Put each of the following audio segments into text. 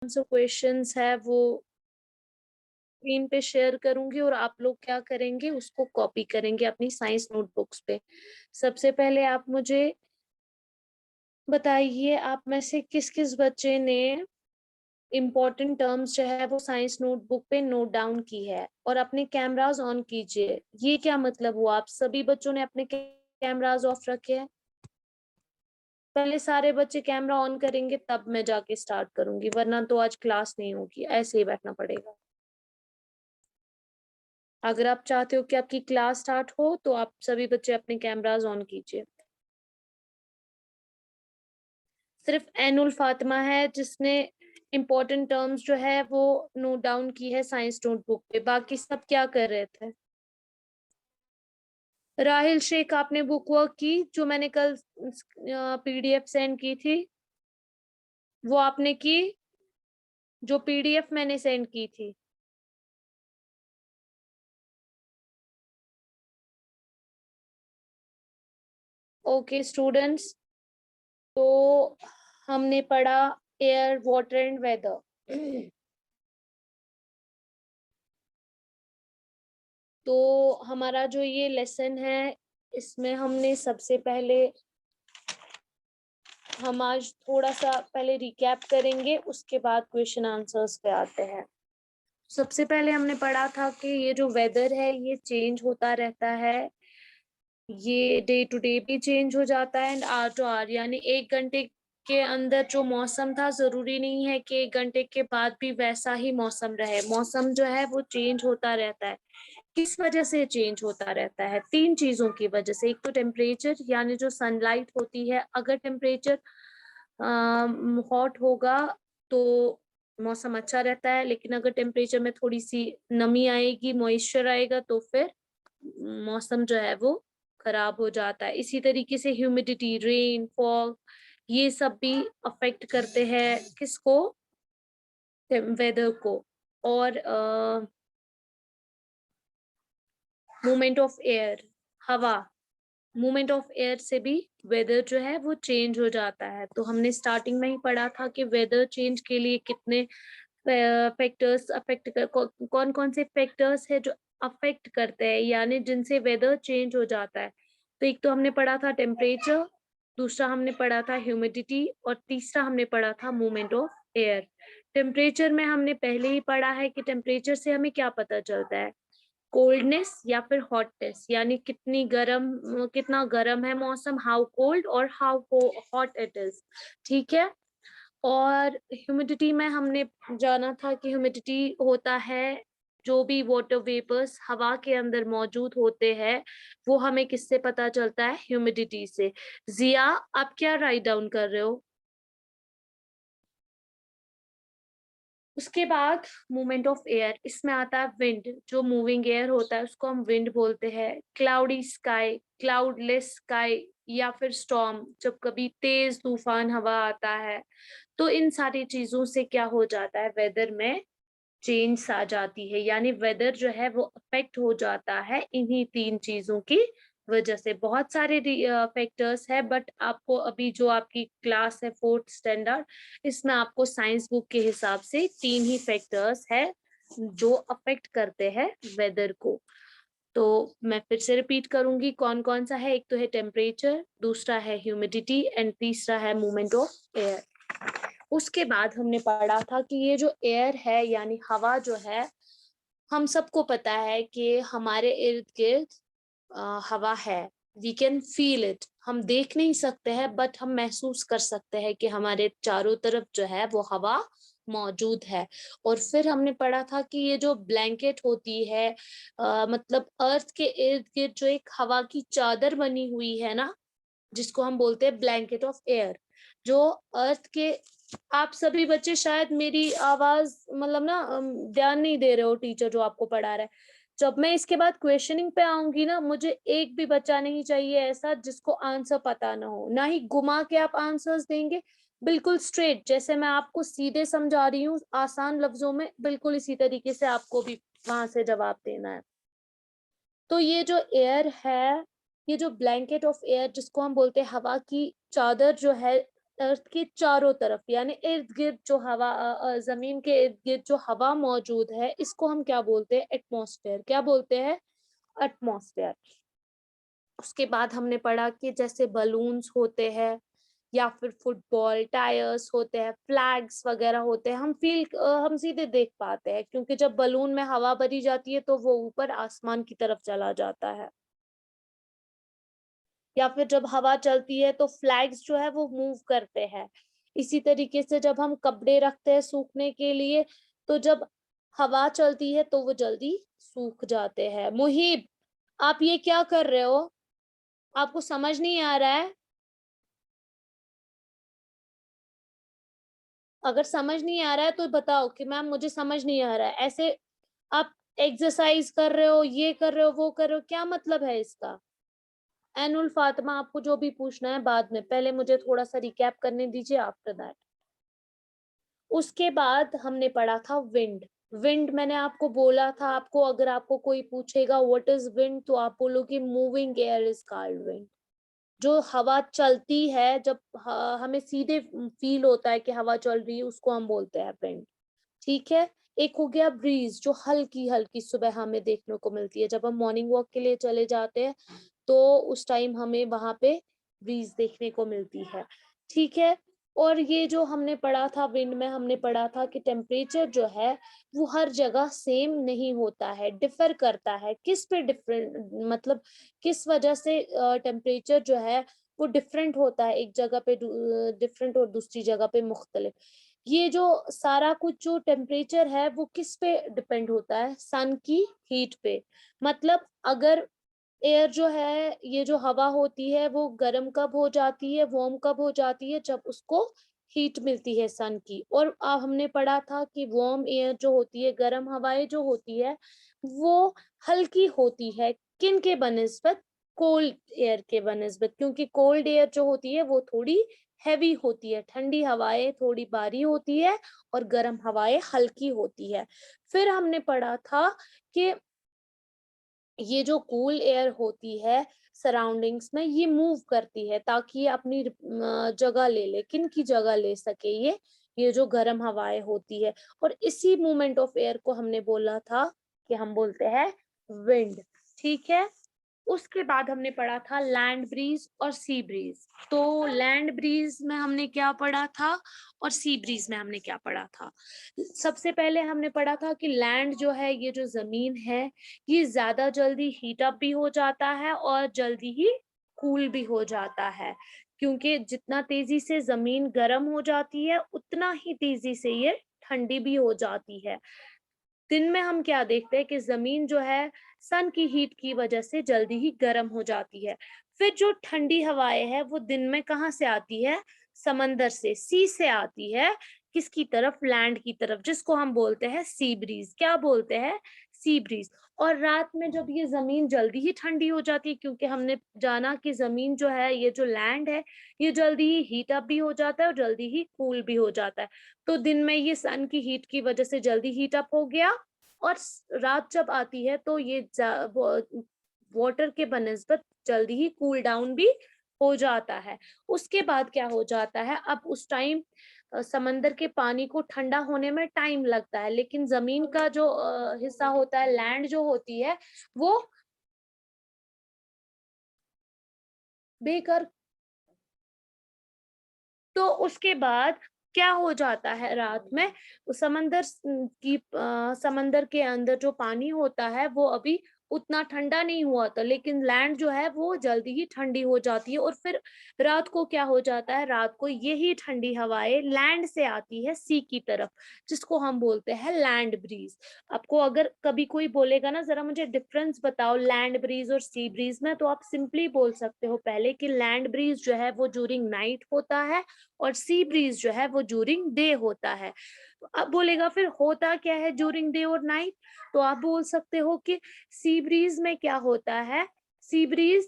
जो क्वेश्चंस है वो स्क्रीन पे शेयर करूंगी और आप लोग क्या करेंगे, उसको कॉपी करेंगे अपनी साइंस नोटबुक्स पे। सबसे पहले आप मुझे बताइए, आप में से किस किस बच्चे ने इम्पोर्टेंट टर्म्स जो है वो साइंस नोटबुक पे नोट डाउन की है, और अपने कैमरास ऑन कीजिए। ये क्या मतलब हुआ, आप सभी बच्चों ने अपने कैमरास ऑफ रखे हैं? पहले सारे बच्चे कैमरा ऑन करेंगे तब मैं जाके स्टार्ट करूंगी, वरना तो आज क्लास नहीं होगी, ऐसे ही बैठना पड़ेगा। अगर आप चाहते हो कि आपकी क्लास स्टार्ट हो तो आप सभी बच्चे अपने कैमरास ऑन कीजिए। सिर्फ एनुल फातिमा है जिसने इम्पोर्टेंट टर्म्स जो है वो नोट डाउन की है साइंस नोटबुक पे, बाकी सब क्या कर रहे थे? राहिल शेख, आपने बुक वर्क की जो मैंने कल पीडीएफ सेंड की थी, वो आपने की? जो पीडीएफ मैंने सेंड की थी। ओके स्टूडेंट्स, तो हमने पढ़ा एयर, वाटर एंड वेदर। तो हमारा जो ये लेसन है, इसमें हमने सबसे पहले हम आज थोड़ा सा पहले रिकैप करेंगे, उसके बाद क्वेश्चन आंसर्स पे आते हैं। सबसे पहले हमने पढ़ा था कि ये जो वेदर है ये चेंज होता रहता है, ये डे टू डे भी चेंज हो जाता है एंड आवर टू आवर, यानी 1 घंटे के अंदर जो मौसम था जरूरी नहीं है कि 1 घंटे के बाद भी वैसा ही मौसम रहे। मौसम जो है वो चेंज होता रहता है। किस वजह से चेंज होता रहता है? 3 चीजों की वजह से। एक तो टेम्परेचर, यानी जो सनलाइट होती है, अगर टेम्परेचर हॉट होगा तो मौसम अच्छा रहता है, लेकिन अगर टेम्परेचर में थोड़ी सी नमी आएगी, मॉइस्चर आएगा, तो फिर मौसम जो है वो खराब हो जाता है। इसी तरीके से ह्यूमिडिटी, रेन, फॉग, ये सब भी अफेक्ट करते हैं किसको? वेदर को। और मूवमेंट ऑफ एयर, हवा, मूवमेंट ऑफ एयर से भी वेदर जो है वो चेंज हो जाता है। तो हमने स्टार्टिंग में ही पढ़ा था कि वेदर चेंज के लिए कितने फैक्टर्स अफेक्ट कर, कौन कौन से फैक्टर्स है जो अफेक्ट करते हैं, यानी जिनसे वेदर चेंज हो जाता है। तो एक तो हमने पढ़ा था टेम्परेचर, दूसरा हमने पढ़ा था ह्यूमिडिटी, और तीसरा हमने पढ़ा था मूवमेंट ऑफ एयर। टेम्परेचर में हमने पहले ही पढ़ा है कि टेम्परेचर से हमें क्या पता चलता है, कोल्डनेस या फिर हॉटनेस, यानी कितना गर्म है मौसम, हाउ कोल्ड और हाउ हॉट इट इज। ठीक है। और ह्यूमिडिटी में हमने जाना था कि ह्यूमिडिटी होता है जो भी वाटर वेपर्स हवा के अंदर मौजूद होते हैं, वो हमें किससे पता चलता है? ह्यूमिडिटी से। जिया, आप क्या राइट डाउन कर रहे हो? उसके बाद मूवमेंट ऑफ एयर, इसमें आता है विंड। जो मूविंग एयर होता है उसको हम विंड बोलते हैं। क्लाउडी स्काई, क्लाउडलेस स्काई, या फिर स्टॉर्म, जब कभी तेज तूफान हवा आता है। तो इन सारी चीजों से क्या हो जाता है, वेदर में चेंज आ जाती है, यानी वेदर जो है वो अफेक्ट हो जाता है इन्हीं 3 चीजों की वजह से। बहुत सारे फैक्टर्स है, बट आपको अभी जो आपकी क्लास है 4th स्टैंडर्ड, इसमें आपको साइंस बुक के हिसाब से 3 ही फैक्टर्स है जो अफेक्ट करते हैं वेदर को। तो मैं फिर से रिपीट करूंगी कौन कौन सा है। एक तो है टेम्परेचर, दूसरा है ह्यूमिडिटी एंड तीसरा है मूवमेंट ऑफ एयर। उसके बाद हमने पढ़ा था कि ये जो एयर है यानी हवा जो है, हम सबको पता है कि हमारे इर्द गिर्द हवा है। वी कैन फील इट, हम देख नहीं सकते हैं बट हम महसूस कर सकते हैं कि हमारे चारों तरफ जो है वो हवा मौजूद है। और फिर हमने पढ़ा था कि ये जो ब्लैंकेट होती है, मतलब अर्थ के इर्द गिर्द जो एक हवा की चादर बनी हुई है ना, जिसको हम बोलते हैं ब्लैंकेट ऑफ एयर, जो अर्थ के, आप सभी बच्चे शायद मेरी आवाज मतलब ना ध्यान नहीं दे रहे हो, टीचर जो आपको पढ़ा रहा है। जब मैं इसके बाद क्वेश्चनिंग पे आऊंगी ना, मुझे एक भी बच्चा नहीं चाहिए ऐसा जिसको आंसर पता ना हो, ना ही घुमा के आप आंसर्स देंगे, बिल्कुल स्ट्रेट जैसे मैं आपको सीधे समझा रही हूँ आसान लफ्जों में, बिल्कुल इसी तरीके से आपको भी वहां से जवाब देना है। तो ये जो एयर है, ये जो ब्लैंकेट ऑफ एयर जिसको हम बोलते हैं हवा की चादर जो है, अर्थ के चारों तरफ, यानी इर्द गिर्द जो हवा जमीन के इर्द गिर्द जो हवा मौजूद है, इसको हम क्या बोलते हैं? एटमॉस्फेयर। क्या बोलते हैं? एटमॉस्फेयर। उसके बाद हमने पढ़ा कि जैसे बलून्स होते हैं या फिर फुटबॉल टायर्स होते हैं, फ्लैग्स वगैरह होते हैं, हम सीधे देख पाते हैं, क्योंकि जब बलून में हवा भरी जाती है तो वो ऊपर आसमान की तरफ चला जाता है। या फिर जब हवा चलती है तो फ्लैग्स जो है वो मूव करते हैं। इसी तरीके से जब हम कपड़े रखते हैं सूखने के लिए, तो जब हवा चलती है तो वो जल्दी सूख जाते हैं। मुहिब, आप ये क्या कर रहे हो? आपको समझ नहीं आ रहा है? अगर समझ नहीं आ रहा है तो बताओ कि मैम मुझे समझ नहीं आ रहा है। ऐसे आप एक्सरसाइज कर रहे हो, ये कर रहे हो, वो कर रहे हो, क्या मतलब है इसका? एनुल फातिमा, आपको जो भी पूछना है बाद में, पहले मुझे थोड़ा सा रिकैप करने दीजिए आफ्टर दैट। उसके बाद हमने पढ़ा था विंड। विंड मैंने आपको बोला था, आपको अगर आपको कोई पूछेगा व्हाट इज विंड, तो आप बोलोगे moving air is called wind. जो हवा चलती है, जब हमें सीधे फील होता है कि हवा चल रही है, उसको हम बोलते हैं विंड। ठीक है। एक हो गया ब्रीज, जो हल्की हल्की सुबह हमें देखने को मिलती है, जब हम मॉर्निंग वॉक के लिए चले जाते हैं तो उस टाइम हमें वहां पे ब्रीज देखने को मिलती है। ठीक है। और ये जो हमने पढ़ा था विंड में, हमने पढ़ा था कि टेम्परेचर जो है वो हर जगह सेम नहीं होता है, डिफर करता है। किस पे डिफरेंट, मतलब किस वजह से टेम्परेचर जो है वो डिफरेंट होता है, एक जगह पे डिफरेंट और दूसरी जगह पे मुख्तलिफ। ये जो सारा कुछ जो टेम्परेचर है वो किस पे डिपेंड होता है? सन की हीट पे। मतलब अगर एयर जो है, ये जो हवा होती है, वो गर्म कब हो जाती है, वार्म कब हो जाती है? जब उसको हीट मिलती है सन की। और हमने पढ़ा था कि वार्म एयर जो होती है, गर्म हवाएं जो होती है, वो हल्की होती है किन के बनिस्बत? कोल्ड एयर के बनिस्बत, क्योंकि कोल्ड एयर जो होती है वो थोड़ी हैवी होती है, ठंडी हवाएं थोड़ी भारी होती है और गर्म हवाएं हल्की होती है। फिर हमने पढ़ा था कि ये जो कूल एयर होती है सराउंडिंग्स में, ये मूव करती है ताकि ये अपनी जगह ले ले। किन की जगह ले सके? ये जो गर्म हवाएं होती है। और इसी मूवमेंट ऑफ एयर को हमने बोला था कि हम बोलते हैं विंड। ठीक है। उसके बाद हमने पढ़ा था लैंड ब्रीज और सी ब्रीज। तो लैंड ब्रीज में हमने क्या पढ़ा था और सी ब्रीज में हमने क्या पढ़ा था? सबसे पहले हमने पढ़ा था कि लैंड जो है, ये जो जमीन है, ये ज्यादा जल्दी हीट अप भी हो जाता है और जल्दी ही कूल भी हो जाता है, क्योंकि जितना तेजी से जमीन गर्म हो जाती है उतना ही तेजी से ये ठंडी भी हो जाती है। दिन में हम क्या देखते हैं कि जमीन जो है सन की हीट की वजह से जल्दी ही गर्म हो जाती है। फिर जो ठंडी हवाएं है वो दिन में कहाँ से आती है? समंदर से, सी से आती है। किसकी तरफ? लैंड की तरफ, जिसको हम बोलते हैं सी ब्रीज। क्या बोलते हैं? Sea breeze. और रात में जब ये जमीन जल्दी ही ठंडी हो जाती है, क्योंकि हमने जाना कि जमीन जो है, ये जो लैंड है, ये जल्दी ही हीट अप भी हो जाता है और जल्दी ही कूल भी हो जाता है। तो दिन में ये सन की हीट की वजह से जल्दी हीट अप हो गया, और रात जब आती है तो ये वाटर के बनिस्बत जल्दी ही कूल डाउन भी हो जाता है। उसके बाद क्या हो जाता है? अब उस टाइम समंदर के पानी को ठंडा होने में टाइम लगता है, लेकिन जमीन का जो हिस्सा होता है, लैंड जो होती है, वो बेकर। तो उसके बाद क्या हो जाता है? रात में समंदर के अंदर जो पानी होता है वो अभी उतना ठंडा नहीं हुआ था, लेकिन लैंड जो है वो जल्दी ही ठंडी हो जाती है। और फिर रात को क्या हो जाता है? रात को यही ठंडी हवाएं लैंड से आती है सी की तरफ, जिसको हम बोलते हैं लैंड ब्रीज। आपको अगर कभी कोई बोलेगा ना, जरा मुझे डिफरेंस बताओ लैंड ब्रीज और सी ब्रीज में, तो आप सिंपली बोल सकते हो पहले कि लैंड ब्रीज जो है वो ड्यूरिंग नाइट होता है और सी ब्रीज जो है वो ड्यूरिंग डे होता है। तो अब बोलेगा फिर होता क्या है ड्यूरिंग डे और नाइट? तो आप बोल सकते हो कि सी ब्रीज में क्या होता है? सी ब्रीज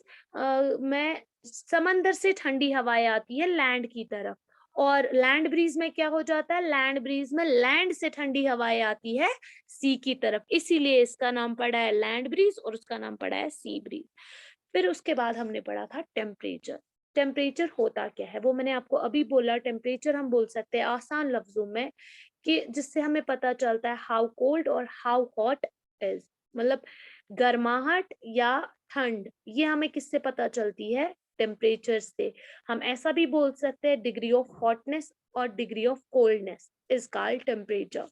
में समंदर से ठंडी हवाएं आती है लैंड की तरफ। और लैंड ब्रीज में क्या हो जाता है? लैंड ब्रीज में लैंड से ठंडी हवाएं आती है सी की तरफ, इसीलिए इसका नाम पड़ा है लैंड ब्रीज और उसका नाम पड़ा है सी ब्रीज। फिर उसके बाद हमने पढ़ा था टेम्परेचर। टेम्परेचर होता क्या है वो मैंने आपको अभी बोला। टेम्परेचर हम बोल सकते हैं आसान लफ्जों में कि जिससे हमें पता चलता है हाउ कोल्ड और हाउ हॉट इज, मतलब गर्माहट या ठंड, ये हमें किससे पता चलती है? टेम्परेचर से। हम ऐसा भी बोल सकते हैं डिग्री ऑफ हॉटनेस और degree of coldness is called temperature.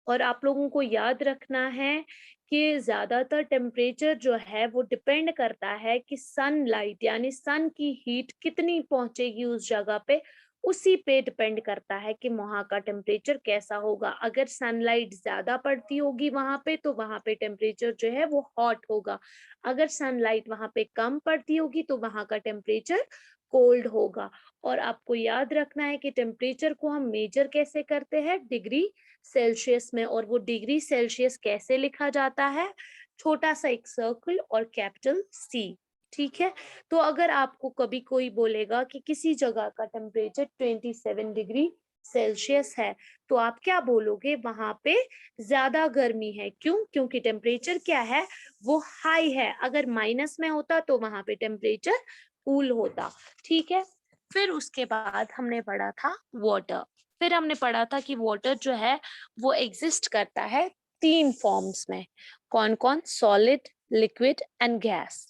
और आप लोगों को याद रखना है कि ज्यादातर टेम्परेचर जो है वो डिपेंड करता है कि सनलाइट यानी सन की हीट कितनी पहुंचेगी उस जगह पे, उसी पे डिपेंड करता है कि वहां का टेम्परेचर कैसा होगा। अगर सनलाइट ज्यादा पड़ती होगी वहां पे तो वहां पे टेम्परेचर जो है वो हॉट होगा। अगर सनलाइट वहां पे कम पड़ती होगी तो वहां का टेम्परेचर कोल्ड होगा। और आपको याद रखना है कि टेम्परेचर को हम मेजर कैसे करते हैं? डिग्री सेल्सियस में। और वो डिग्री सेल्सियस कैसे लिखा जाता है? छोटा सा एक सर्कल और कैपिटल सी। ठीक है। तो अगर आपको कभी कोई बोलेगा कि किसी जगह का टेम्परेचर 27 डिग्री सेल्सियस है, तो आप क्या बोलोगे? वहां पे ज्यादा गर्मी है। क्यों? क्योंकि टेम्परेचर क्या है? वो हाई है। अगर माइनस में होता तो वहां पे टेम्परेचर कूल होता। ठीक है। फिर उसके बाद हमने पढ़ा था वाटर। फिर हमने पढ़ा था कि वाटर जो है वो एग्जिस्ट करता है 3 फॉर्म्स में। कौन कौन? Solid, liquid and gas.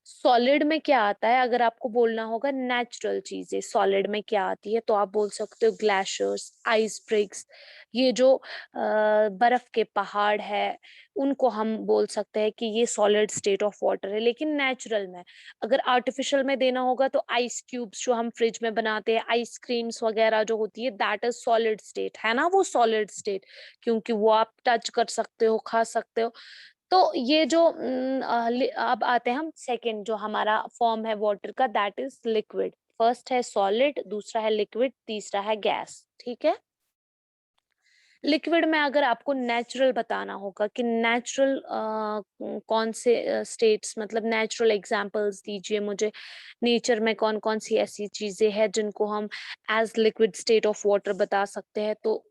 Solid में क्या आता है? अगर आपको बोलना होगा नेचुरल चीजें सॉलिड में क्या आती है तो आप बोल सकते हो ग्लेशियर्स, आइस ब्रेक्स, ये जो बर्फ के पहाड़ है उनको हम बोल सकते हैं कि ये सॉलिड स्टेट ऑफ वाटर है। लेकिन नेचुरल में अगर आर्टिफिशियल में देना होगा तो आइस क्यूब्स जो हम फ्रिज में बनाते हैं, आइसक्रीम्स वगैरह जो होती है, दैट इज सॉलिड स्टेट, है ना वो सॉलिड स्टेट, क्योंकि वो आप टच कर सकते हो, खा सकते हो। तो ये जो अब आते हैं हम सेकंड जो हमारा फॉर्म है वाटर का, दैट इज लिक्विड। फर्स्ट है सॉलिड, दूसरा है लिक्विड, तीसरा है गैस। ठीक है। लिक्विड में अगर आपको नेचुरल बताना होगा कि नेचुरल कौन से स्टेट्स, मतलब नेचुरल एग्जांपल्स दीजिए मुझे, नेचर में कौन कौन सी ऐसी चीजें हैं जिनको हम as liquid state of water बता सकते हैं, तो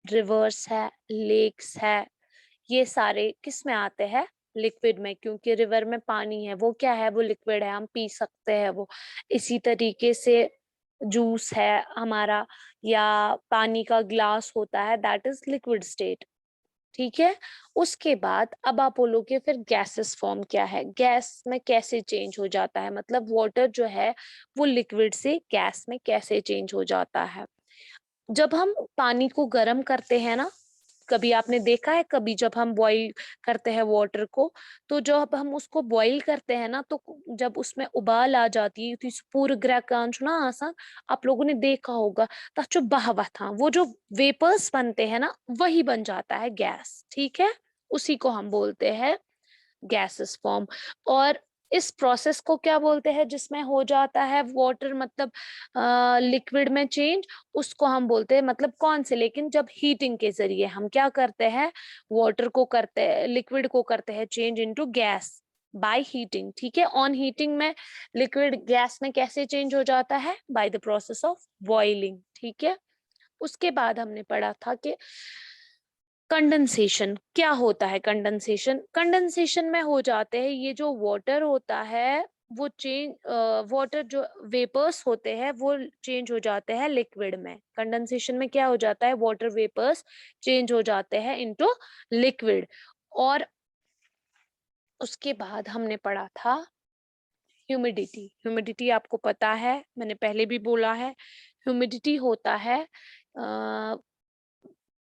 रिवर्स है, लेक्स है, ये सारे किस में आते हैं? लिक्विड में, क्योंकि रिवर में पानी है, वो क्या है? वो लिक्विड है, हम पी सकते हैं वो। इसी तरीके से जूस है हमारा या पानी का ग्लास होता है, दैट इज लिक्विड स्टेट। ठीक है। उसके बाद अब आप बोलोगे फिर गैसेस फॉर्म क्या है? गैस में कैसे चेंज हो जाता है, मतलब वाटर जो है वो लिक्विड से गैस में कैसे चेंज हो जाता है? जब हम पानी को गर्म करते हैं ना, कभी आपने देखा है, कभी जब हम बॉईल करते हैं वाटर को, तो जब हम उसको बॉईल करते हैं ना, तो जब उसमें उबाल आ जाती है तो इस पूरे ग्रैकांश ना आसान, आप लोगों ने देखा होगा, तो जो बहवा था वो जो वेपर्स बनते हैं ना, वही बन जाता है गैस। ठीक है। उसी को हम बोलते हैं गैसेस फॉर्म। और इस प्रोसेस को क्या बोलते हैं जिसमें हो जाता है वाटर, मतलब लिक्विड में चेंज, उसको हम बोलते हैं, मतलब कौन से, लेकिन जब हीटिंग के जरिए हम क्या करते हैं, वाटर को करते हैं, लिक्विड को करते हैं change into gas by heating. ठीक है। ऑन हीटिंग में लिक्विड गैस में कैसे चेंज हो जाता है? By the process of boiling. ठीक है। उसके बाद हमने पढ़ा था कि कंडेंसेशन क्या होता है। कंडेंसेशन, कंडेंसेशन में हो जाते हैं ये जो वाटर होता है वो चेंज, वाटर जो वेपर्स होते हैं वो चेंज हो जाते हैं लिक्विड में। कंडेंसेशन में क्या हो जाता है? वाटर वेपर्स चेंज हो जाते हैं इनटू लिक्विड। और उसके बाद हमने पढ़ा था ह्यूमिडिटी। ह्यूमिडिटी आपको पता है, मैंने पहले भी बोला है, ह्यूमिडिटी होता है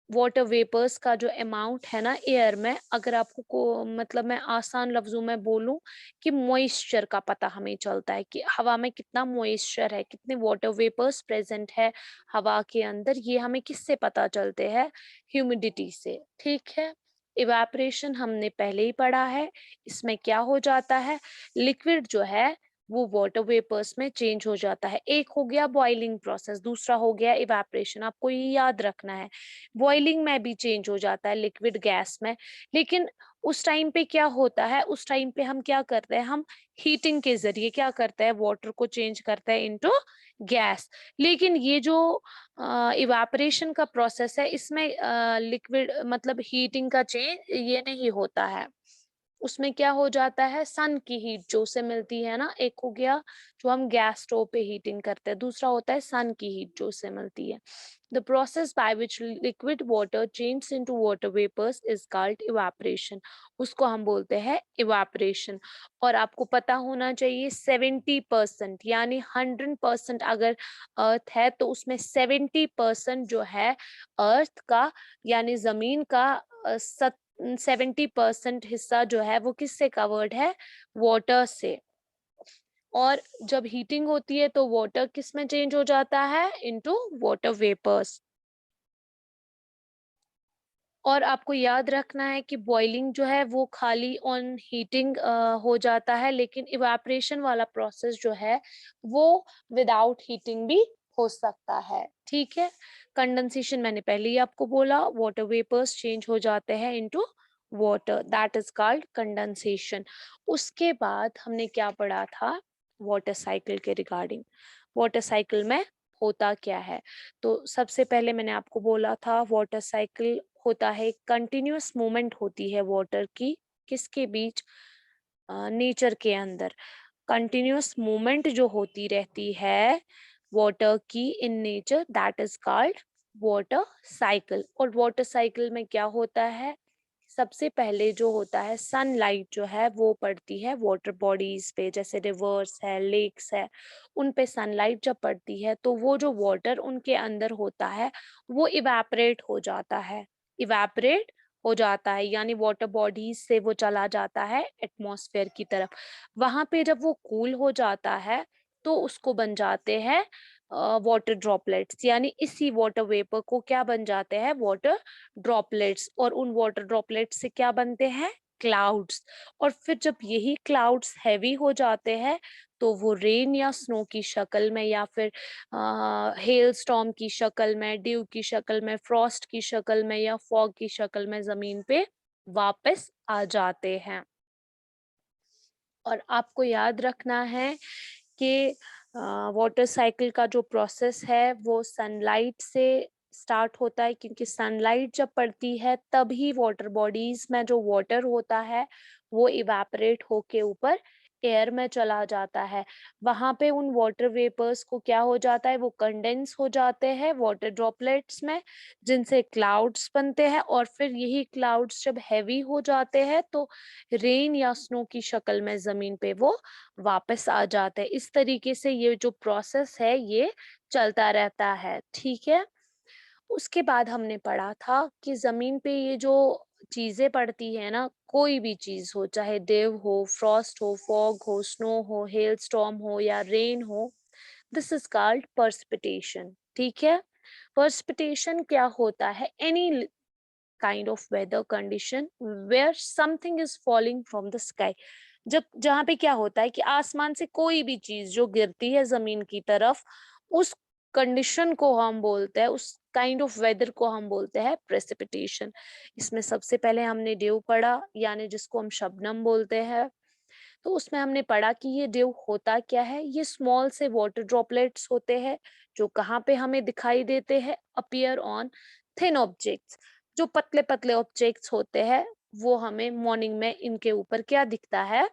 वाटर वेपर्स का जो अमाउंट है ना एयर में। अगर आपको मतलब मैं आसान लफ्जों में बोलूं कि मॉइस्चर का पता हमें चलता है कि हवा में कितना मॉइस्चर है, कितने वाटर वेपर्स प्रेजेंट है हवा के अंदर, ये हमें किससे पता चलते हैं? ह्यूमिडिटी से। ठीक है। इवापोरेशन हमने पहले ही पढ़ा है। इसमें क्या हो जाता है? लिक्विड जो है वो वाटर वेपर्स में चेंज हो जाता है। एक हो गया बॉइलिंग प्रोसेस, दूसरा हो गया इवापोरेशन। आपको ये याद रखना है, बॉइलिंग में भी चेंज हो जाता है लिक्विड गैस में। लेकिन उस टाइम पे क्या होता है? उस टाइम पे हम क्या करते हैं? हम हीटिंग के जरिए क्या करते हैं? वाटर को चेंज करते हैं इनटू गैस। लेकिन ये जो इवापोरेशन का प्रोसेस है इसमें लिक्विड मतलब हीटिंग का चेंज ये नहीं होता है। उसमें क्या हो जाता है, सन की हीट जो उसे मिलती है ना, एक हो गया जो हम गैस स्टोव पे हीटिंग करते हैं, दूसरा होता है सन की हीट जो उसे मिलती है। The process by which liquid water change into water vapours is called evaporation, उसको हम बोलते हैं इवापरेशन। और आपको पता होना चाहिए 70%, यानी 100% अगर अर्थ है तो उसमें 70% जो है अर्थ का यानी जमीन का 70% हिस्सा जो है वो किससे कवर्ड है, वाटर से। और जब हीटिंग होती है तो वाटर किस में चेंज हो जाता है, इनटू वाटर वेपर्स। और आपको याद रखना है कि बॉइलिंग जो है वो खाली ऑन हीटिंग हो जाता है, लेकिन इवापरेशन वाला प्रोसेस जो है वो विदाउट हीटिंग भी हो सकता है, ठीक है। कंडेंसेशन मैंने पहले ही आपको बोला, वाटर वेपर्स चेंज हो जाते हैं into water, that is called condensation. उसके बाद हमने क्या पढ़ा था, वाटर साइकिल के रिगार्डिंग। वाटर साइकिल में होता क्या है, तो सबसे पहले मैंने आपको बोला था वाटर साइकिल होता है, कंटिन्यूअस मूवमेंट होती है वाटर की, किसके बीच, नेचर के अंदर कंटिन्यूअस मूवमेंट जो होती रहती है वाटर की in nature, that is called water cycle. और वाटर साइकिल में क्या होता है, सबसे पहले जो होता है सनलाइट जो है वो पड़ती है वाटर बॉडीज पे, जैसे रिवर्स है, लेक्स है, उन पे सनलाइट जब पड़ती है तो वो जो वाटर उनके अंदर होता है वो इवेपरेट हो जाता है, इवेपरेट हो जाता है, यानी वाटर बॉडीज से वो चला जाता है एटमॉस्फेयर की तरफ। वहां पे जब वो कूल हो जाता है तो उसको बन जाते हैं वाटर ड्रॉपलेट्स, यानी इसी वाटर वेपर को क्या बन जाते हैं, वाटर ड्रॉपलेट्स। और उन वाटर ड्रॉपलेट्स से क्या बनते हैं, क्लाउड्स। और फिर जब यही क्लाउड्स हैवी हो जाते हैं तो वो रेन या स्नो की शक्ल में, या फिर हेल स्टॉर्म की शक्ल में, ड्यू की शक्ल में, फ्रॉस्ट की शक्ल में, या फॉग की शक्ल में जमीन पे वापस आ जाते हैं। और आपको याद रखना है कि वाटर साइकिल का जो प्रोसेस है वो सनलाइट से स्टार्ट होता है, क्योंकि सनलाइट जब पड़ती है तभी वाटर बॉडीज में जो वाटर होता है वो इवेपरेट होके ऊपर एयर में चला जाता है। वहां पे उन वाटर वेपर्स को क्या हो जाता है, वो कंडेंस हो जाते हैं वाटर ड्रॉपलेट्स में, जिनसे क्लाउड्स बनते हैं। और फिर यही क्लाउड्स जब हैवी हो जाते हैं तो रेन या स्नो की शक्ल में जमीन पे वो वापस आ जाते हैं। इस तरीके से ये जो प्रोसेस है ये चलता रहता है, ठीक है। उसके बाद हमने पढ़ा था कि जमीन पे ये जो चीजें पड़ती है ना, कोई भी चीज हो, चाहे देव हो, फ्रॉस्ट हो, फॉग हो, स्नो हो, हेल स्टॉर्म हो या रेन हो, दिस इज कॉल्ड पर्सपिटेशन, ठीक है। पर्सपिटेशन क्या होता है, any kind of weather condition where something is falling from the sky, जब जहाँ पे क्या होता है कि आसमान से कोई भी चीज जो गिरती है जमीन की तरफ, उस कंडीशन को हम बोलते हैं, उस काइंड ऑफ वेदर को हम बोलते हैं प्रेसिपिटेशन। इसमें सबसे पहले हमने ड्यू पढ़ा, यानी जिसको हम शबनम बोलते हैं। तो उसमें हमने पढ़ा कि ये ड्यू होता क्या है, ये स्मॉल से वाटर ड्रॉपलेट्स होते हैं जो कहाँ पे हमें दिखाई देते हैं, अपीयर ऑन थिन ऑब्जेक्ट्स। जो पतले पतले ऑब्जेक्ट्स होते हैं वो हमें मॉर्निंग में इनके ऊपर क्या दिखता है,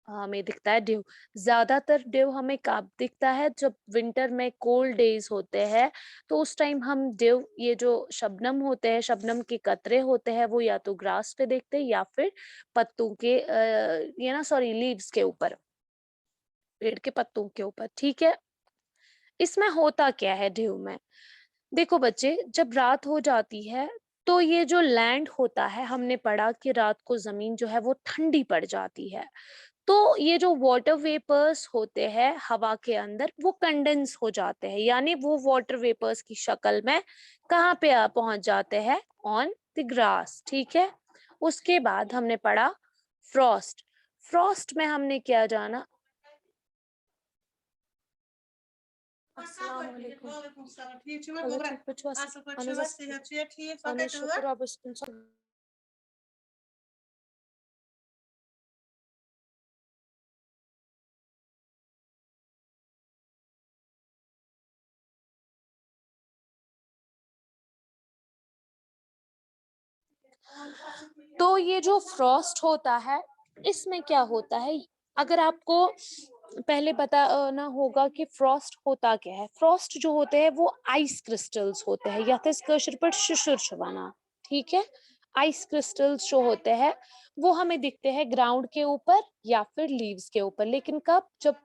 हमें दिखता है ड्यू। ज्यादातर ड्यू हमें कब दिखता है, जब विंटर में कोल्ड डेज होते हैं, तो उस टाइम हम ड्यू, ये जो शबनम होते हैं, शबनम के कतरे होते हैं, वो या तो ग्रास पे देखते हैं या फिर पत्तों के ये ना सॉरी लीव्स के ऊपर, पेड़ के पत्तों के ऊपर, ठीक है। इसमें होता क्या है ड्यू में, देखो बच्चे, जब रात हो जाती है तो ये जो लैंड होता है, हमने पढ़ा कि रात को जमीन जो है वो ठंडी पड़ जाती है, तो ये जो वाटर वेपर्स होते हैं हवा के अंदर वो कंडेंस हो जाते हैं, यानी वो वाटर वेपर्स की शक्ल में कहाँ पे पहुंच जाते हैं, ऑन द ग्रास, ठीक है। उसके बाद हमने पढ़ा फ्रॉस्ट। फ्रॉस्ट में हमने क्या जाना, अस्सलाम वालेकुम। वालेकुम सलाम ठीक छी हेलो गोबरा ठीक बच्चों, असल पट छी सेहत छी ठीक अने सकत हुआ शुक्र अब इंसान तो ये जो फ्रॉस्ट होता है, इसमें क्या होता है, अगर आपको पहले पता ना होगा कि फ्रॉस्ट होता क्या है। फ्रॉस्ट जो होते हैं वो आइस क्रिस्टल्स होते हैं, या कशर पर शिशुर छवाना, ठीक है। आइस क्रिस्टल्स जो होते हैं वो हमें दिखते हैं ग्राउंड के ऊपर या फिर लीव्स के ऊपर, लेकिन कब, जब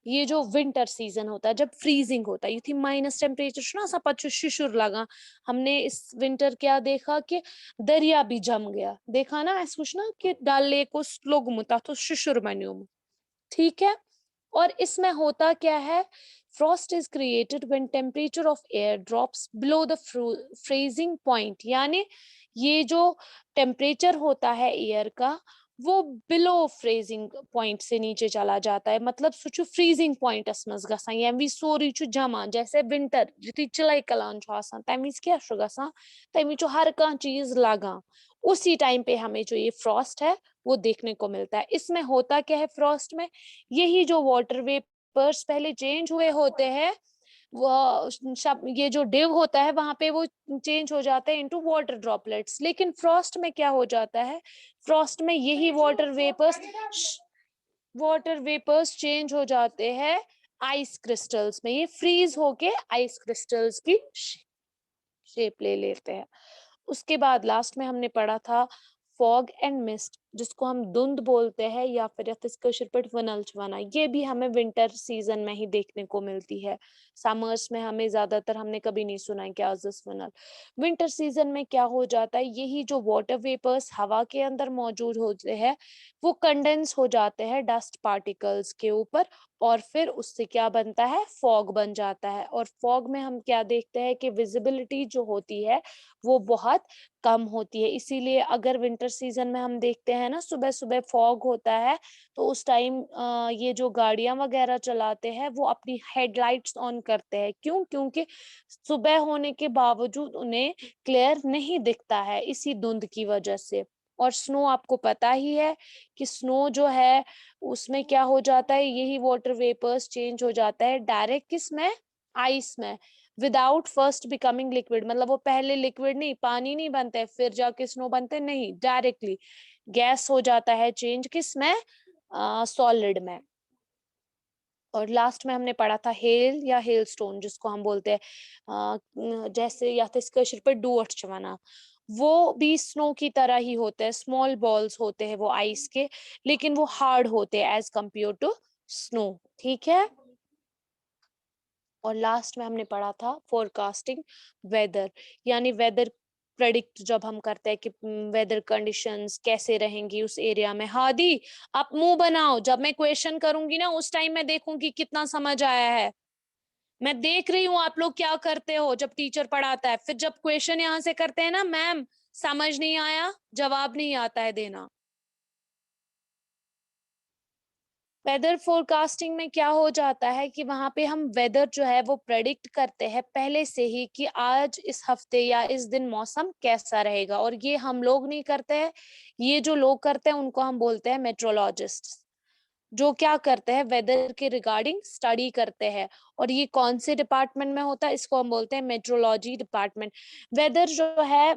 ये जो विंटर सीजन होता है, जब फ्रीजिंग होता है, ये थी माइनस टेम्परेचर ना, सा पच्चू शिशुर लगा। हमने इस विंटर क्या देखा कि दरिया भी जम गया, देखा ना ऐसा कुछ ना कि डल लेक को स्लोग मुता तो शिशुर मन्युम, ठीक है। और इसमें होता क्या है, Frost is created when temperature of air drops below the freezing point, यानी ये जो टेम्परेचर होता है एयर का वो बिलो फ्रीजिंग पॉइंट से नीचे चला जाता है, मतलब सु फ्रीजिंग पॉइंट गसान, यमी सोरी जमा, जैसे विंटर युथी चिलाई कलान तमिज क्या गसान, तमिज हर कह चीज लगा, उसी टाइम पे हमें जो ये फ्रॉस्ट है वो देखने को मिलता है। इसमें होता क्या है फ्रॉस्ट में, यही जो वाटर वेपर्स पहले चेंज हुए होते हैं, वो ये जो डिव होता है वहां पे वो चेंज हो जाता है इनटू वाटर ड्रॉपलेट्स, लेकिन फ्रॉस्ट में क्या हो जाता है, फ्रॉस्ट में यही वाटर वेपर्स चेंज हो जाते हैं आइस क्रिस्टल्स में, ये फ्रीज होके आइस क्रिस्टल्स की शेप ले लेते हैं। उसके बाद लास्ट में हमने पढ़ा था फॉग एंड मिस्ट, जिसको हम धुंध बोलते हैं या फिर वनलचवाना, ये भी हमें विंटर सीजन में ही देखने को मिलती है। समर्स में हमें ज्यादातर हमने कभी नहीं सुना है क्या वनल। विंटर सीजन में क्या हो जाता है, यही जो वाटर वेपर्स हवा के अंदर मौजूद होते हैं वो कंडेंस हो जाते हैं डस्ट पार्टिकल्स के ऊपर, और फिर उससे क्या बनता है, फॉग बन जाता है। और फॉग में हम क्या देखते हैं कि विजिबिलिटी जो होती है वो बहुत कम होती है, इसीलिए अगर विंटर सीजन में हम देखते हैं ना सुबह सुबह फॉग होता है, तो उस टाइम ये जो गाड़ियां वगैरह चलाते हैं वो अपनी हेडलाइट्स ऑन करते हैं, क्यों, क्योंकि सुबह होने के बावजूद उन्हें क्लियर नहीं दिखता है इसी धुंध की वजह से। और स्नो आपको पता ही है कि स्नो जो है उसमें क्या हो जाता है, यही वाटर वेपर्स चेंज हो जाता है डायरेक्ट किस में, आइस में, विदाउट फर्स्ट बिकमिंग लिक्विड, मतलब वो पहले लिक्विड नहीं, पानी नहीं बनते फिर जाके स्नो बनते, नहीं, डायरेक्टली गैस हो जाता है चेंज किस में, सॉलिड में। और लास्ट में हमने पढ़ा था हेल या हेल स्टोन, जिसको हम बोलते हैं जैसे या तो इसका सिर पे डूअट चवाना, वो भी स्नो की तरह ही होते हैं, स्मॉल बॉल्स होते हैं वो आइस के, लेकिन वो हार्ड होते हैं एज कंपेयर टू स्नो, ठीक है। और लास्ट में हमने पढ़ा था फोरकास्टिंग वेदर, यानी वेदर प्रेडिक्ट जब हम करते हैं कि वेदर कंडीशंस कैसे रहेंगी उस एरिया में। हादी आप मुंह बनाओ, जब मैं क्वेश्चन करूंगी ना उस टाइम मैं देखूंगी कितना समझ आया है, मैं देख रही हूँ आप लोग क्या करते हो जब टीचर पढ़ाता है, फिर जब क्वेश्चन यहाँ से करते हैं ना, मैम समझ नहीं आया, जवाब नहीं आता है देना। वेदर फोरकास्टिंग में क्या हो जाता है कि वहां पे हम वेदर जो है वो प्रेडिक्ट करते हैं पहले से ही कि आज इस हफ्ते या इस दिन मौसम कैसा रहेगा, और ये हम लोग नहीं करते हैं, ये जो लोग करते हैं उनको हम बोलते हैं मेट्रोलॉजिस्ट, जो क्या करते हैं वेदर के रिगार्डिंग स्टडी करते हैं। और ये कौन से डिपार्टमेंट में होता है, इसको हम बोलते हैं मेट्रोलॉजी डिपार्टमेंट। वेदर जो है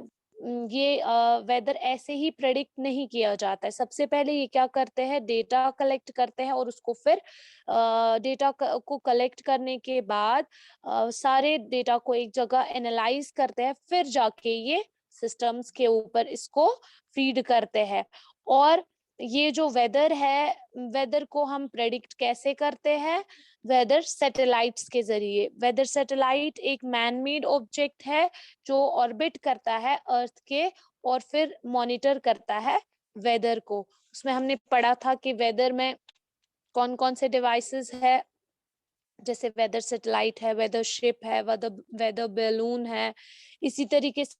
ये वेदर ऐसे ही प्रेडिक्ट नहीं किया जाता है, सबसे पहले ये क्या करते हैं, डेटा कलेक्ट करते हैं, और उसको फिर डेटा को कलेक्ट करने के बाद सारे डेटा को एक जगह एनालाइज करते हैं, फिर जाके ये सिस्टम्स के ऊपर इसको फीड करते हैं। और ये जो वेदर है, वेदर को हम प्रेडिक्ट कैसे करते हैं, वेदर सैटेलाइट्स के जरिए। वेदर सैटेलाइट एक मैन मेड ऑब्जेक्ट है जो ऑर्बिट करता है अर्थ के, और फिर मॉनिटर करता है वेदर को। उसमें हमने पढ़ा था कि वेदर में कौन कौन से डिवाइसेस है, जैसे वेदर सैटेलाइट है, वेदर शिप है, वेदर वेदर बैलून है, इसी तरीके से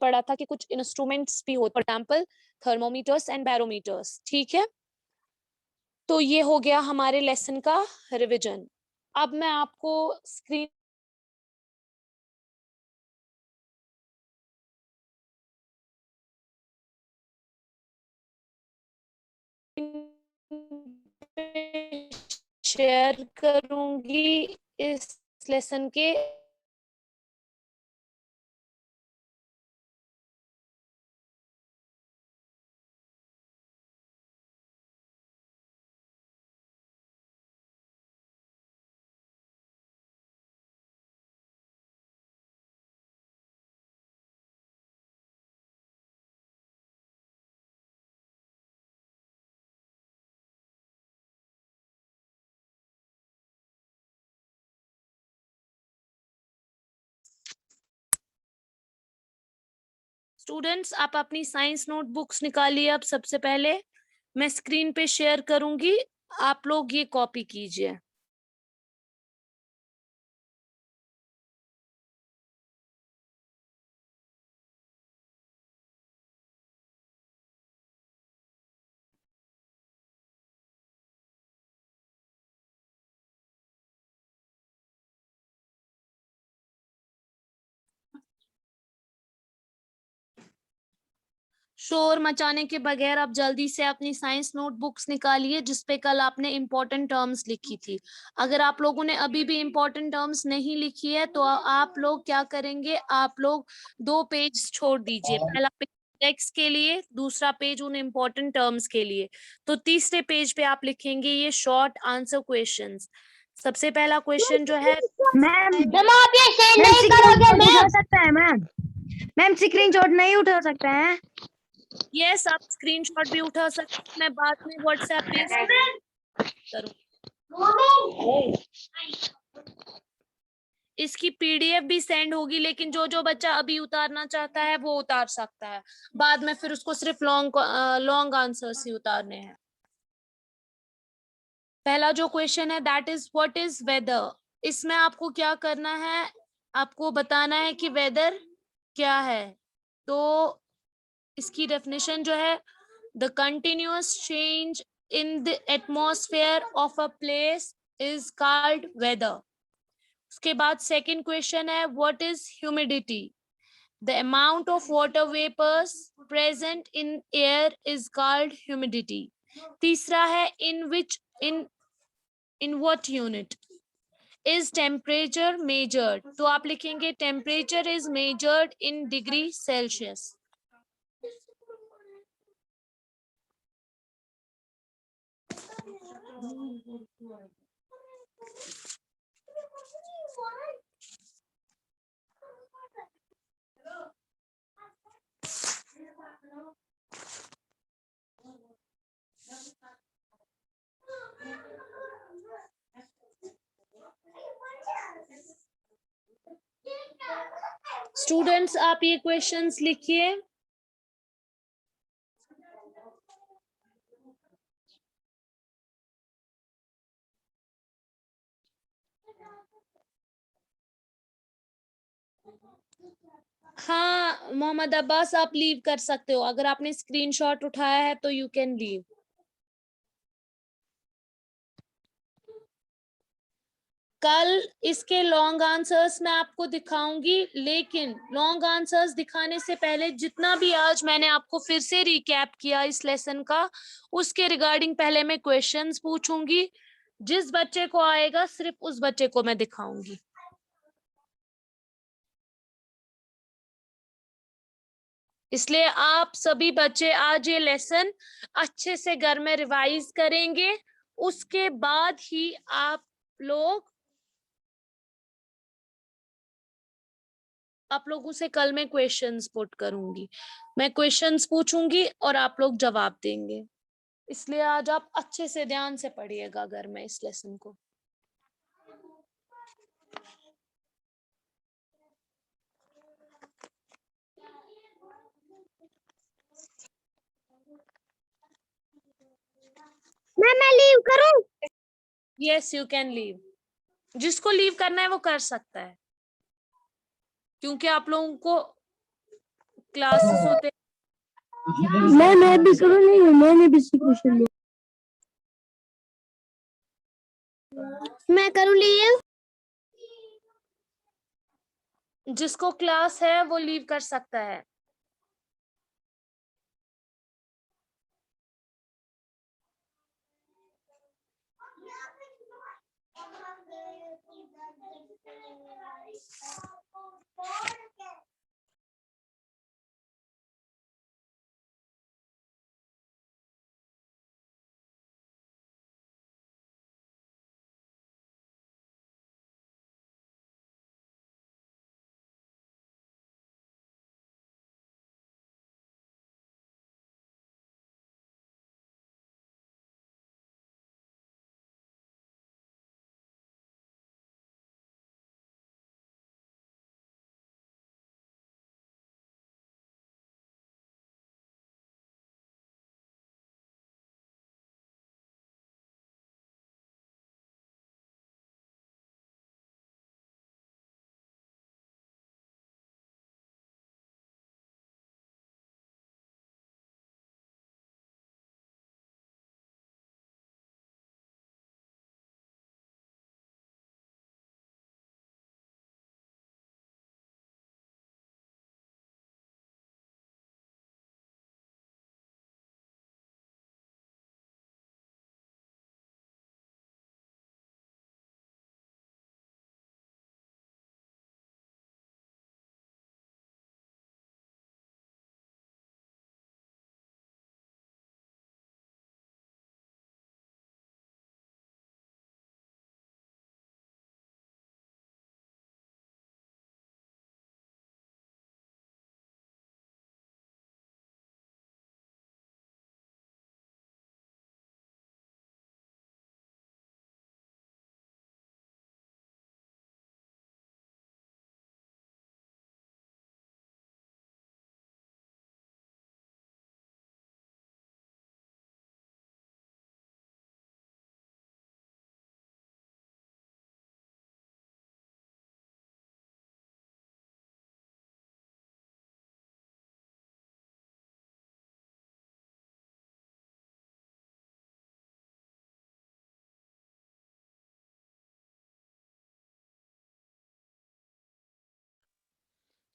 पढ़ा था कि कुछ इंस्ट्रूमेंट्स भी होते, for example thermometers and barometers, ठीक है। तो ये हो गया हमारे लेसन का रिवीजन। अब मैं आपको स्क्रीन शेयर करूंगी इस इस लेसन के स्टूडेंट्स, आप अपनी साइंस नोटबुक्स निकालिए। अब सबसे पहले मैं स्क्रीन पे शेयर करूंगी, आप लोग ये कॉपी कीजिए। शोर मचाने के बगैर आप जल्दी से अपनी साइंस नोटबुक्स निकालिए जिसपे कल आपने इंपॉर्टेंट टर्म्स लिखी थी। अगर आप लोगों ने अभी भी इंपॉर्टेंट टर्म्स नहीं लिखी है तो आप लोग क्या करेंगे, आप लोग 2 पेज छोड़ दीजिए। पहला पेज टेक्स्ट के लिए, दूसरा पेज उन इंपॉर्टेंट टर्म्स के लिए। तो तीसरे पेज पे आप लिखेंगे ये शॉर्ट आंसर क्वेश्चंस। सबसे पहला क्वेश्चन जो है, मैम आप ये सेंड मैम नहीं करोगे स्क्रीनशॉट उठा मैम? सकता है मैम? मैम स्क्रीनशॉट नहीं उठा सकते हैं? यस आप स्क्रीनशॉट भी उठा सकते हैं, मैं बाद में व्हाट्सएप पे करूँ। इसकी पीडीएफ भी सेंड होगी, लेकिन जो जो बच्चा अभी उतारना चाहता है वो उतार सकता है। बाद में फिर उसको सिर्फ लॉन्ग आंसर्स ही उतारने हैं। पहला जो क्वेश्चन है that is what is whether. इसमें आपको क्या करना है, आपको बताना है कि वेदर क्या है। तो इसकी डेफिनेशन जो है, the continuous change in the atmosphere of a place is called weather. उसके बाद सेकंड क्वेश्चन है what is humidity. The amount of water vapours present in air is called humidity. तीसरा है in what unit is temperature measured. तो आप लिखेंगे temperature is measured in degree celsius. Students आप ये क्वेश्चंस लिखिए। हाँ मोहम्मद अब्बास, आप लीव कर सकते हो। अगर आपने स्क्रीनशॉट उठाया है तो यू कैन लीव। कल इसके लॉन्ग आंसर्स मैं आपको दिखाऊंगी, लेकिन लॉन्ग आंसर्स दिखाने से पहले जितना भी आज मैंने आपको फिर से रिकैप किया इस लेसन का, उसके रिगार्डिंग पहले मैं क्वेश्चंस पूछूंगी। जिस बच्चे को आएगा सिर्फ उस बच्चे को मैं दिखाऊंगी। इसलिए आप सभी बच्चे आज ये लेसन अच्छे से घर में रिवाइज करेंगे। उसके बाद ही आप लोगों से कल मैं क्वेश्चंस पुट करूंगी। मैं क्वेश्चंस पूछूंगी और आप लोग जवाब देंगे। इसलिए आज आप अच्छे से ध्यान से पढ़िएगा घर में इस लेसन को। मैं लीव करूं? Yes you can leave. जिसको लीव करना है वो कर सकता है, क्योंकि आप लोगों को क्लासेस होते मैं भी करूं? नहीं, मैंने भी क्वेश्चन मैं करूं लीव? जिसको क्लास है वो लीव कर सकता है।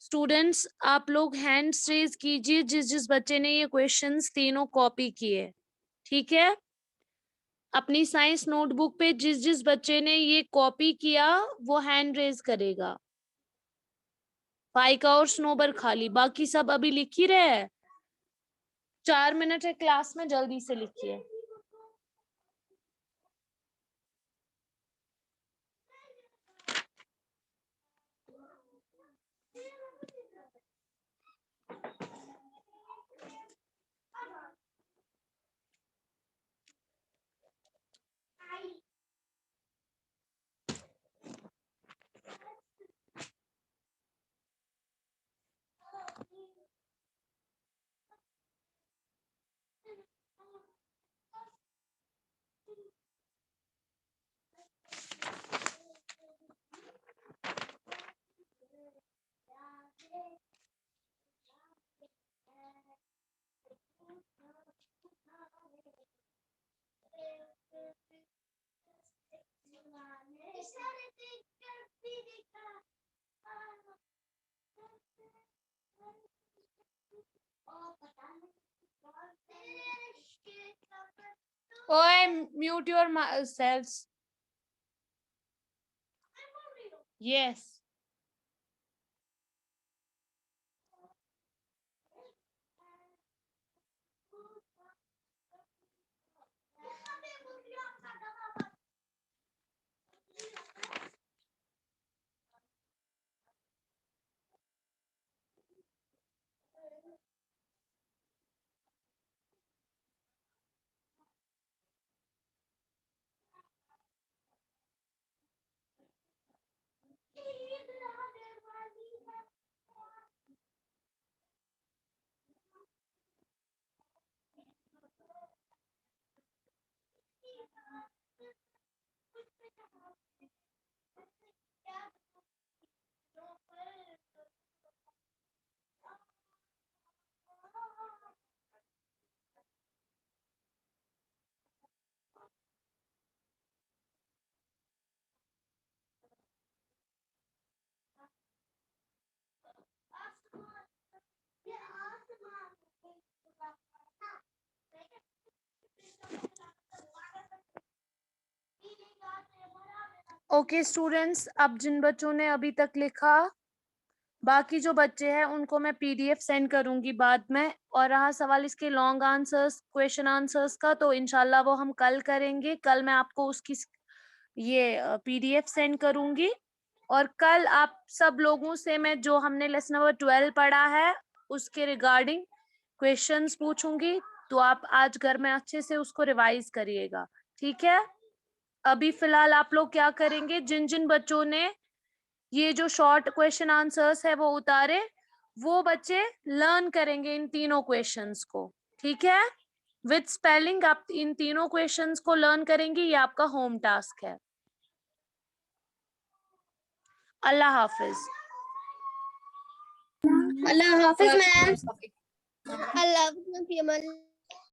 स्टूडेंट्स, आप लोग हैंड्स रेज कीजिए जिस जिस बच्चे ने ये क्वेश्चंस तीनों कॉपी किए, ठीक है। अपनी साइंस नोटबुक पे जिस जिस बच्चे ने ये कॉपी किया वो हैंड रेज करेगा। फाइका और स्नोबर खाली, बाकी सब अभी लिख ही रहे हैं। 4 मिनट है क्लास में, जल्दी से लिखिए। ओए, mute your cells. Yes. Okay students, अब जिन बच्चों ने अभी तक लिखा, बाकी जो बच्चे हैं उनको मैं पीडीएफ सेंड करूंगी बाद में। और रहा सवाल इसके लॉन्ग आंसर्स, क्वेश्चन आंसर्स का, तो इंशाल्लाह वो हम कल करेंगे। कल मैं आपको उसकी ये पीडीएफ सेंड करूंगी। और कल आप सब लोगों से मैं जो हमने लेसन नंबर 12 पढ़ा है उसके रिगार्डिंग क्वेश्चंस पूछूंगी, तो आप आज घर में अच्छे से उसको रिवाइज करिएगा, ठीक है। अभी फिलहाल आप लोग क्या करेंगे, जिन जिन बच्चों ने ये जो शॉर्ट क्वेश्चन आंसर्स है वो उतारे, वो बच्चे लर्न करेंगे इन तीनों क्वेश्चंस को, ठीक है। विद स्पेलिंग आप इन तीनों क्वेश्चंस को लर्न करेंगे, ये आपका होम टास्क है। अल्लाह हाफिज। अल्लाह हाफिज मैम। मैम अल्लाह हाफिज मैम।